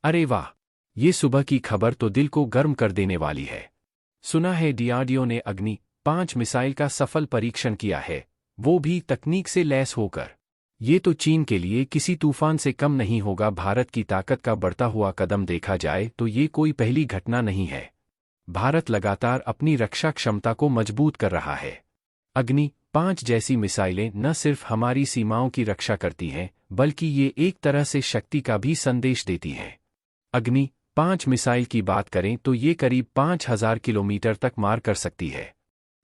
अरे वाह! ये सुबह की खबर तो दिल को गर्म कर देने वाली है। सुना है डीआरडीओ ने अग्नि-5 मिसाइल का सफल परीक्षण किया है, वो भी तकनीक से लैस होकर। ये तो चीन के लिए किसी तूफान से कम नहीं होगा। भारत की ताकत का बढ़ता हुआ कदम देखा जाए तो ये कोई पहली घटना नहीं है। भारत लगातार अपनी रक्षा क्षमता को मजबूत कर रहा है। अग्नि-5 जैसी मिसाइलें न सिर्फ हमारी सीमाओं की रक्षा करती हैं, बल्कि ये एक तरह से शक्ति का भी संदेश देती हैं। अग्नि-5 मिसाइल की बात करें तो ये करीब 5000 किलोमीटर तक मार कर सकती है।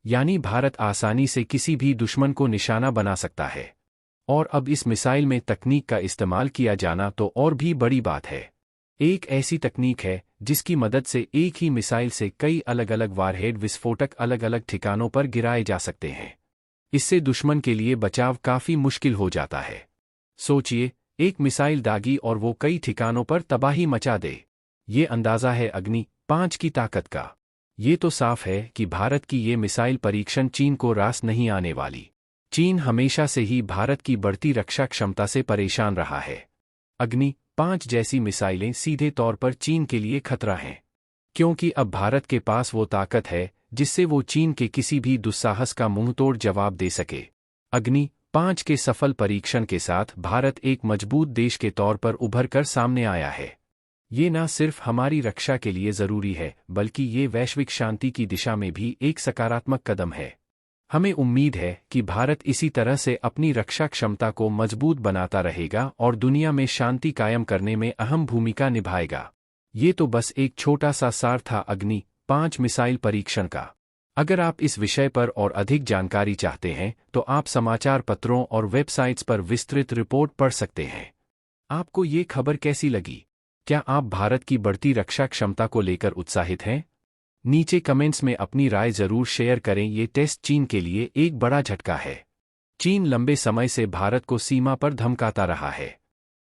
यानी भारत आसानी से किसी भी दुश्मन को निशाना बना सकता है। और अब इस मिसाइल में तकनीक का इस्तेमाल किया जाना तो और भी बड़ी बात है। एक ऐसी तकनीक है जिसकी मदद से एक ही मिसाइल से कई अलग अलग वारहेड विस्फोटक अलग अलग ठिकानों पर गिराए जा सकते हैं। इससे दुश्मन के लिए बचाव काफी मुश्किल हो जाता है। सोचिए, एक मिसाइल दागी और वो कई ठिकानों पर तबाही मचा दे। ये अंदाजा है अग्नि-5 की ताकत का। ये तो साफ है कि भारत की ये मिसाइल परीक्षण चीन को रास नहीं आने वाली। चीन हमेशा से ही भारत की बढ़ती रक्षा क्षमता से परेशान रहा है। अग्नि-5 जैसी मिसाइलें सीधे तौर पर चीन के लिए खतरा हैं, क्योंकि अब भारत के पास वो ताकत है जिससे वो चीन के किसी भी दुस्साहस का मुंहतोड़ जवाब दे सके। अग्नि-5 के सफल परीक्षण के साथ भारत एक मजबूत देश के तौर पर उभर कर सामने आया है। ये न सिर्फ हमारी रक्षा के लिए जरूरी है, बल्कि ये वैश्विक शांति की दिशा में भी एक सकारात्मक कदम है। हमें उम्मीद है कि भारत इसी तरह से अपनी रक्षा क्षमता को मजबूत बनाता रहेगा और दुनिया में शांति कायम करने में अहम भूमिका निभाएगा। ये तो बस एक छोटा सा सार था अग्नि-5 मिसाइल परीक्षण का। अगर आप इस विषय पर और अधिक जानकारी चाहते हैं तो आप समाचार पत्रों और वेबसाइट्स पर विस्तृत रिपोर्ट पढ़ सकते हैं। आपको ये खबर कैसी लगी? क्या आप भारत की बढ़ती रक्षा क्षमता को लेकर उत्साहित हैं? नीचे कमेंट्स में अपनी राय जरूर शेयर करें। ये टेस्ट चीन के लिए एक बड़ा झटका है। चीन लंबे समय से भारत को सीमा पर धमकाता रहा है,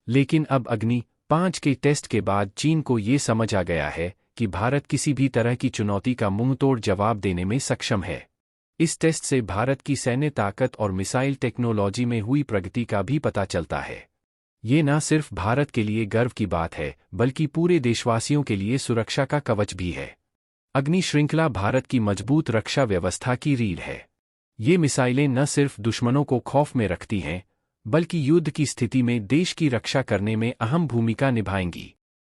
लेकिन अब अग्नि-5 के टेस्ट के बाद चीन को ये समझ आ गया है कि भारत किसी भी तरह की चुनौती का मुंहतोड़ जवाब देने में सक्षम है। इस टेस्ट से भारत की सैन्य ताकत और मिसाइल टेक्नोलॉजी में हुई प्रगति का भी पता चलता है। ये न सिर्फ भारत के लिए गर्व की बात है, बल्कि पूरे देशवासियों के लिए सुरक्षा का कवच भी है। अग्नि श्रृंखला भारत की मजबूत रक्षा व्यवस्था की रीढ़ है। ये मिसाइलें न सिर्फ दुश्मनों को खौफ में रखती हैं, बल्कि युद्ध की स्थिति में देश की रक्षा करने में अहम भूमिका निभाएंगी।